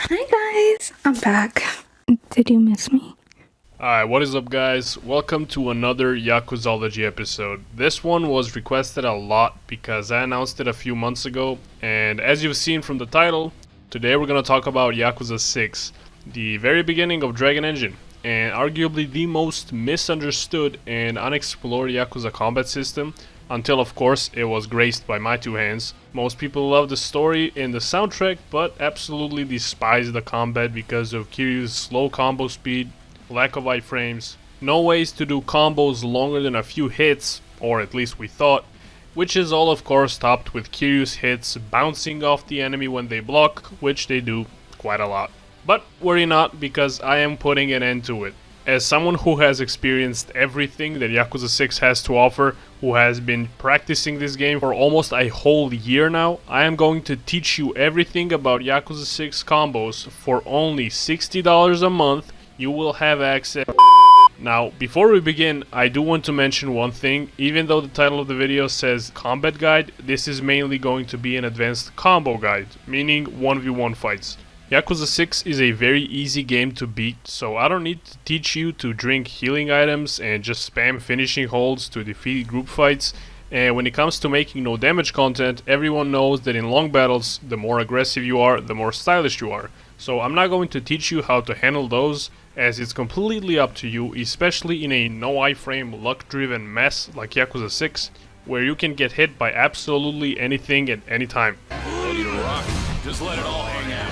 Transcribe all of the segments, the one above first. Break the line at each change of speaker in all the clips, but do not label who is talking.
Hi guys, I'm back. Did you miss me?
Alright, what is up guys? Welcome to another Yakuzology episode. This one was requested a lot because I announced it a few months ago, and as you've seen from the title, today we're going to talk about Yakuza 6, the very beginning of Dragon Engine, and arguably the most misunderstood and unexplored Yakuza combat system, until of course it was graced by my two hands. Most people love the story and the soundtrack, but absolutely despise the combat because of Kiryu's slow combo speed, lack of iframes, no ways to do combos longer than a few hits, or at least we thought, which is all of course topped with Kiryu's hits bouncing off the enemy when they block, which they do quite a lot. But worry not, because I am putting an end to it. As someone who has experienced everything that Yakuza 6 has to offer, who has been practicing this game for almost a whole year now, I am going to teach you everything about Yakuza 6 combos for only $60 a month. You will have access. Now, before we begin, I do want to mention one thing. Even though the title of the video says Combat Guide, this is mainly going to be an advanced combo guide, meaning 1v1 fights. Yakuza 6 is a very easy game to beat, so I don't need to teach you to drink healing items and just spam finishing holds to defeat group fights. And when it comes to making no damage content, everyone knows that in long battles, the more aggressive you are, the more stylish you are. So I'm not going to teach you how to handle those, as it's completely up to you, especially in a no iframe luck driven mess like Yakuza 6, where you can get hit by absolutely anything at any time.
Ready to rock. Just let it all hang out.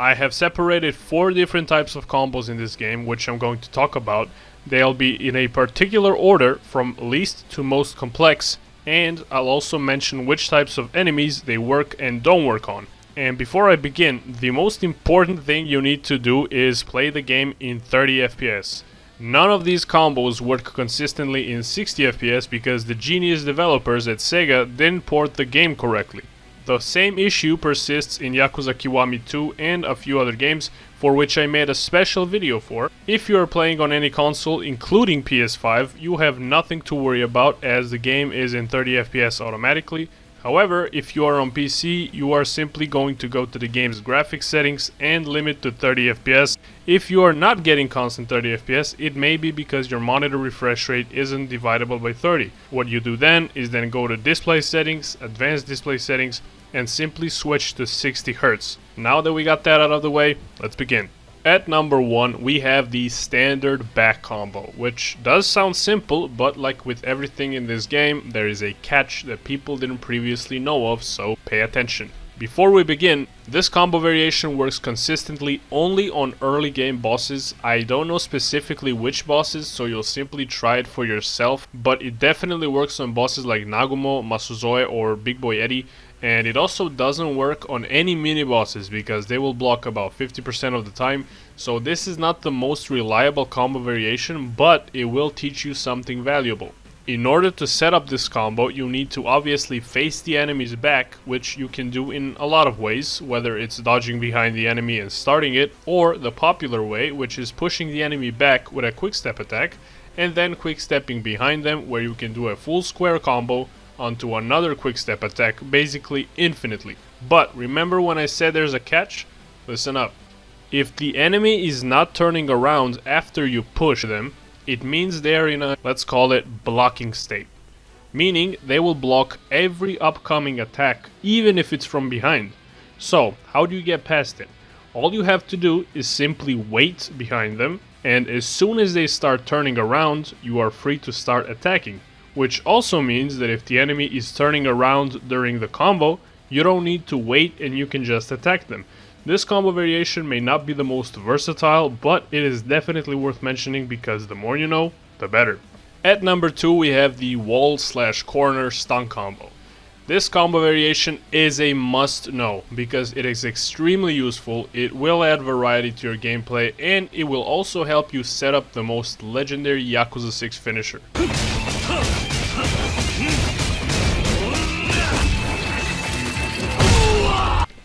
I have separated 4 different types of combos in this game, which I'm going to talk about. They'll be in a particular order from least to most complex, and I'll also mention which types of enemies they work and don't work on. And before I begin, the most important thing you need to do is play the game in 30 FPS. None of these combos work consistently in 60 FPS because the genius developers at SEGA didn't port the game correctly. The same issue persists in Yakuza Kiwami 2 and a few other games, for which I made a special video for. If you are playing on any console, including PS5, you have nothing to worry about as the game is in 30 FPS automatically. However, if you are on PC, you are simply going to go to the game's graphics settings and limit to 30 FPS. If you are not getting constant 30 FPS, it may be because your monitor refresh rate isn't dividable by 30. What you do then is go to display settings, advanced display settings, and simply switch to 60 Hz. Now that we got that out of the way, let's begin. At number 1, we have the standard back combo, which does sound simple, but like with everything in this game, there is a catch that people didn't previously know of, so pay attention. Before we begin, this combo variation works consistently only on early game bosses. I don't know specifically which bosses, so you'll simply try it for yourself, but it definitely works on bosses like Nagumo, Masuzoe, or Big Boy Eddie. And it also doesn't work on any mini bosses because they will block about 50% of the time. So this is not the most reliable combo variation, but it will teach you something valuable. In order to set up this combo, you need to obviously face the enemy's back, which you can do in a lot of ways, whether it's dodging behind the enemy and starting it, or the popular way, which is pushing the enemy back with a quick step attack, and then quick stepping behind them, where you can do a full square combo onto another quick step attack, basically infinitely. But remember when I said there's a catch? Listen up. If the enemy is not turning around after you push them, it means they're in a, let's call it, blocking state. Meaning they will block every upcoming attack, even if it's from behind. So, how do you get past it? All you have to do is simply wait behind them, and as soon as they start turning around, you are free to start attacking. Which also means that if the enemy is turning around during the combo, you don't need to wait and you can just attack them. This combo variation may not be the most versatile, but it is definitely worth mentioning because the more you know, the better. At number 2, we have the wall/corner stun combo. This combo variation is a must know because it is extremely useful, it will add variety to your gameplay, and it will also help you set up the most legendary Yakuza 6 finisher.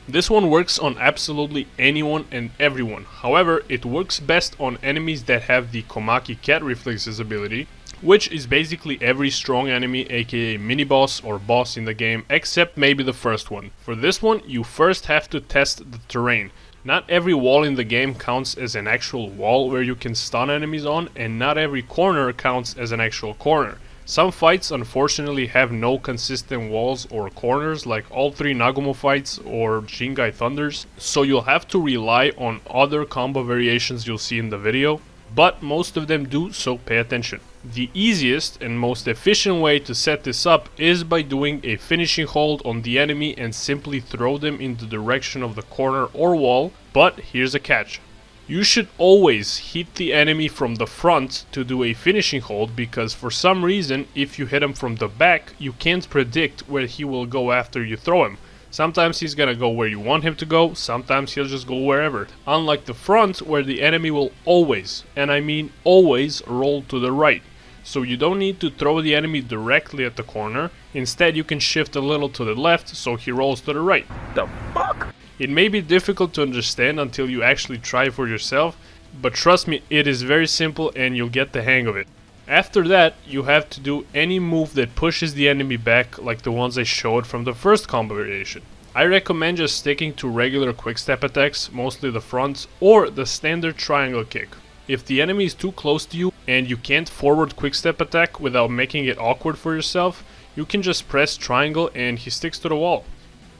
This one works on absolutely anyone and everyone. However, it works best on enemies that have the Komaki cat reflexes ability, which is basically every strong enemy, aka mini-boss or boss in the game, except maybe the first one. For this one, you first have to test the terrain. Not every wall in the game counts as an actual wall where you can stun enemies on, and not every corner counts as an actual corner. Some fights unfortunately have no consistent walls or corners, like all 3 Nagumo fights or Shingai Thunders, so you'll have to rely on other combo variations you'll see in the video, but most of them do, so pay attention. The easiest and most efficient way to set this up is by doing a finishing hold on the enemy and simply throw them in the direction of the corner or wall, but here's a catch. You should always hit the enemy from the front to do a finishing hold, because for some reason, if you hit him from the back, you can't predict where he will go after you throw him. Sometimes he's gonna go where you want him to go, sometimes he'll just go wherever. Unlike the front, where the enemy will always, and I mean always, roll to the right. So you don't need to throw the enemy directly at the corner, instead you can shift a little to the left so he rolls to the right.
The fuck?
It may be difficult to understand until you actually try for yourself, but trust me, it is very simple and you'll get the hang of it. After that, you have to do any move that pushes the enemy back, like the ones I showed from the first combo variation. I recommend just sticking to regular quick-step attacks, mostly the fronts, or the standard triangle kick. If the enemy is too close to you and you can't forward quick-step attack without making it awkward for yourself, you can just press triangle and he sticks to the wall.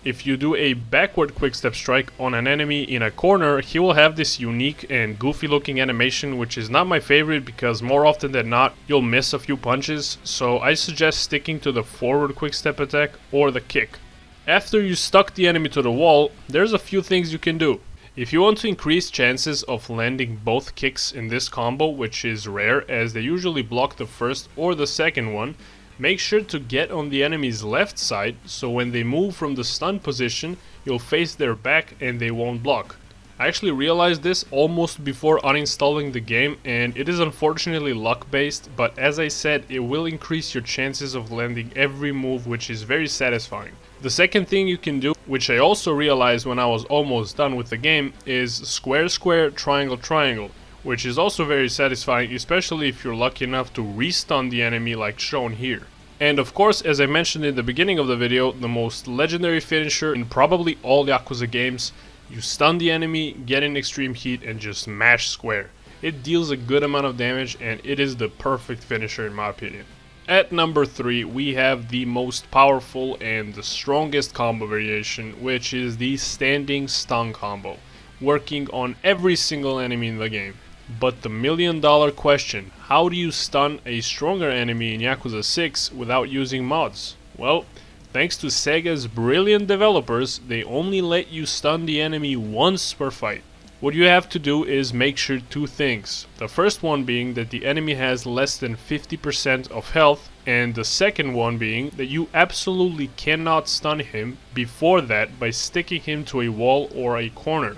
If you do a backward quick-step strike on an enemy in a corner, he will have this unique and goofy looking animation, which is not my favorite because more often than not you'll miss a few punches, so I suggest sticking to the forward quick-step attack or the kick. After you stuck the enemy to the wall, there's a few things you can do. If you want to increase chances of landing both kicks in this combo, which is rare as they usually block the first or the second one, make sure to get on the enemy's left side, so when they move from the stun position, you'll face their back and they won't block. I actually realized this almost before uninstalling the game, and it is unfortunately luck based, but as I said, it will increase your chances of landing every move, which is very satisfying. The second thing you can do, which I also realized when I was almost done with the game, is square square, triangle triangle, which is also very satisfying, especially if you're lucky enough to re-stun the enemy like shown here. And of course, as I mentioned in the beginning of the video, the most legendary finisher in probably all Yakuza games, you stun the enemy, get in extreme heat and just mash square. It deals a good amount of damage and it is the perfect finisher in my opinion. At number 3 we have the most powerful and the strongest combo variation, which is the standing stun combo, working on every single enemy in the game. But the $1,000,000 question, how do you stun a stronger enemy in Yakuza 6 without using mods? Well, thanks to SEGA's brilliant developers, they only let you stun the enemy once per fight. What you have to do is make sure 2 things. The first one being that the enemy has less than 50% of health, and the second one being that you absolutely cannot stun him before that by sticking him to a wall or a corner.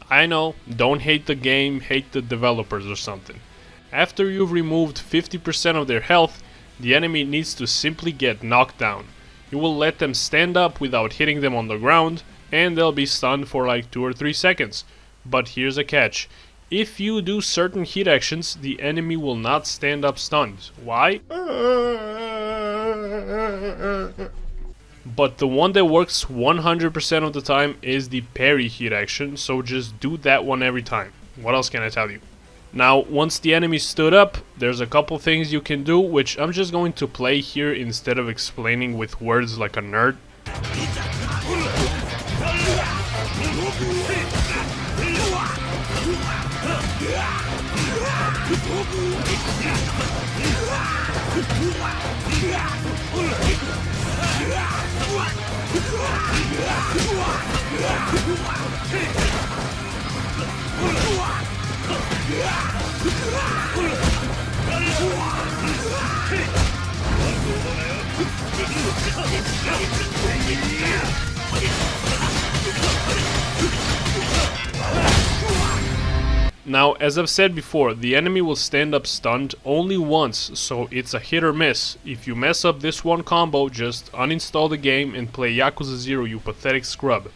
I know, don't hate the game, hate the developers or something. After you've removed 50% of their health, the enemy needs to simply get knocked down. You will let them stand up without hitting them on the ground, and they'll be stunned for like 2 or 3 seconds. But here's a catch. If you do certain hit actions, the enemy will not stand up stunned. Why? But the one that works 100% of the time is the parry hit action, so just do that one every time. What else can I tell you? Now, once the enemy stood up, there's a couple things you can do, which I'm just going to play here instead of explaining with words like a nerd. Now, as I've said before, the enemy will stand up stunned only once, so it's a hit or miss. If you mess up this one combo, just uninstall the game and play Yakuza 0, you pathetic scrub.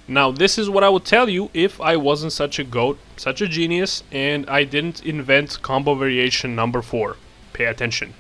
Now this is what I would tell you if I wasn't such a goat, such a genius, and I didn't invent combo variation number 4. Pay attention.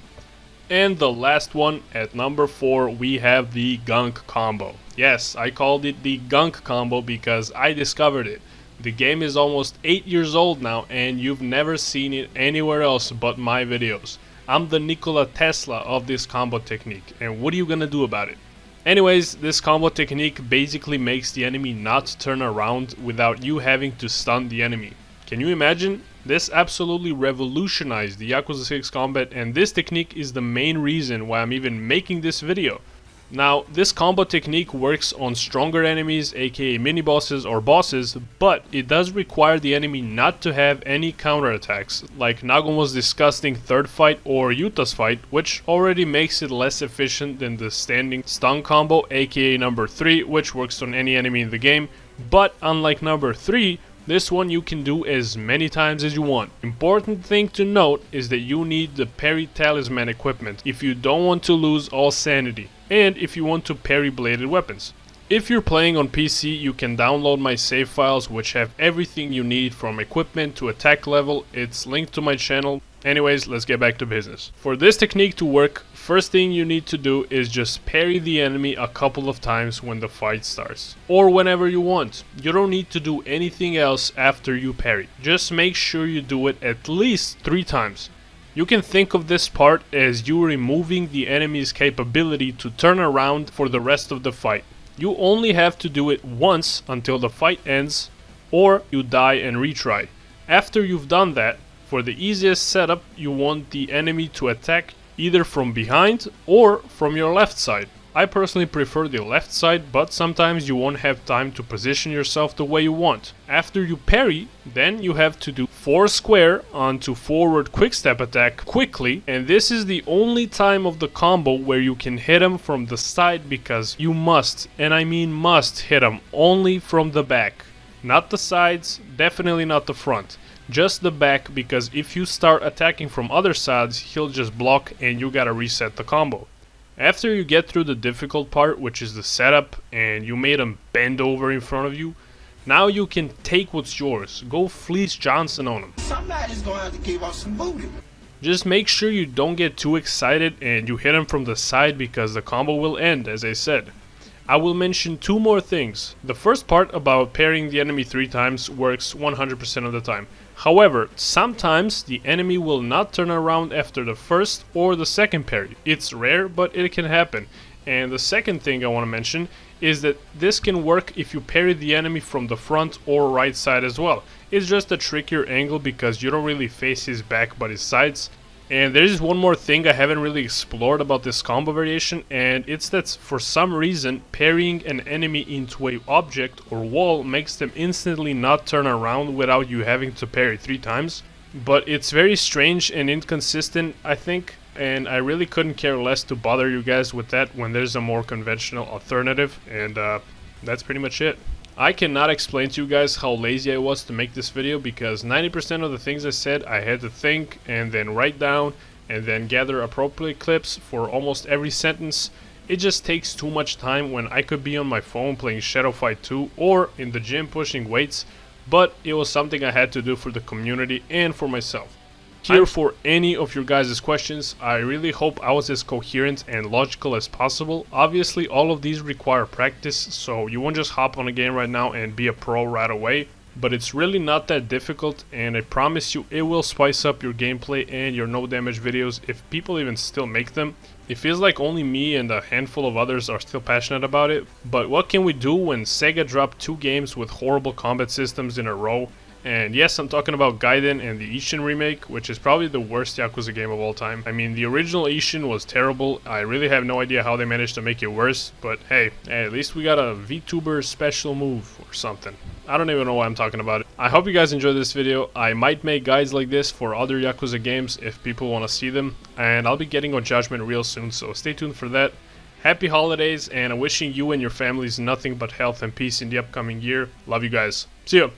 And the last one, at number 4, we have the GUNK combo. Yes, I called it the GUNK combo because I discovered it. The game is almost 8 years old now and you've never seen it anywhere else but my videos. I'm the Nikola Tesla of this combo technique, and what are you gonna do about it? Anyways, this combo technique basically makes the enemy not turn around without you having to stun the enemy. Can you imagine? This absolutely revolutionized the Yakuza 6 combat, and this technique is the main reason why I'm even making this video. Now, this combo technique works on stronger enemies, aka mini-bosses or bosses, but it does require the enemy not to have any counterattacks, like Nagumo's disgusting third fight or Yuta's fight, which already makes it less efficient than the standing stun combo, aka number 3, which works on any enemy in the game, but unlike number 3, this one you can do as many times as you want. Important thing to note is that you need the parry talisman equipment if you don't want to lose all sanity, and if you want to parry bladed weapons. If you're playing on PC, you can download my save files which have everything you need from equipment to attack level. It's linked to my channel. Anyways, let's get back to business. For this technique to work, first thing you need to do is just parry the enemy a couple of times when the fight starts, or whenever you want. You don't need to do anything else after you parry. Just make sure you do it at least 3 times. You can think of this part as you removing the enemy's capability to turn around for the rest of the fight. You only have to do it once until the fight ends, or you die and retry. After you've done that, for the easiest setup, you want the enemy to attack either from behind or from your left side. I personally prefer the left side, but sometimes you won't have time to position yourself the way you want. After you parry, then you have to do 4 square onto forward quick step attack quickly, and this is the only time of the combo where you can hit him from the side, because you must, and I mean must, hit him only from the back. Not the sides, definitely not the front. Just the back, because if you start attacking from other sides, he'll just block and you gotta reset the combo. After you get through the difficult part, which is the setup, and you made him bend over in front of you, now you can take what's yours. Go Fleece Johnson on him.
Somebody's gonna have to give us some booty.
Just make sure you don't get too excited and you hit him from the side, because the combo will end, as I said. I will mention 2 more things. The first part about parrying the enemy 3 times works 100% of the time. However, sometimes the enemy will not turn around after the first or the second parry. It's rare, but it can happen. And the second thing I want to mention is that this can work if you parry the enemy from the front or right side as well. It's just a trickier angle because you don't really face his back but his sides. And there is one more thing I haven't really explored about this combo variation, and it's that for some reason parrying an enemy into an object or wall makes them instantly not turn around without you having to parry 3 times. But it's very strange and inconsistent, I think, and I really couldn't care less to bother you guys with that when there's a more conventional alternative, and that's pretty much it. I cannot explain to you guys how lazy I was to make this video, because 90% of the things I said I had to think and then write down and then gather appropriate clips for almost every sentence. It just takes too much time when I could be on my phone playing Shadow Fight 2 or in the gym pushing weights, but it was something I had to do for the community and for myself. Here for any of your guys' questions. I really hope I was as coherent and logical as possible. Obviously all of these require practice, so you won't just hop on a game right now and be a pro right away. But it's really not that difficult, and I promise you it will spice up your gameplay and your no damage videos if people even still make them. It feels like only me and a handful of others are still passionate about it, but what can we do when SEGA dropped 2 games with horrible combat systems in a row? And yes, I'm talking about Gaiden and the Ishin remake, which is probably the worst Yakuza game of all time. I mean, the original Ishin was terrible. I really have no idea how they managed to make it worse, but hey, at least we got a VTuber special move or something. I don't even know why I'm talking about it. I hope you guys enjoyed this video. I might make guides like this for other Yakuza games if people want to see them, and I'll be getting on Judgment real soon, so stay tuned for that. Happy holidays, and I'm wishing you and your families nothing but health and peace in the upcoming year. Love you guys. See ya!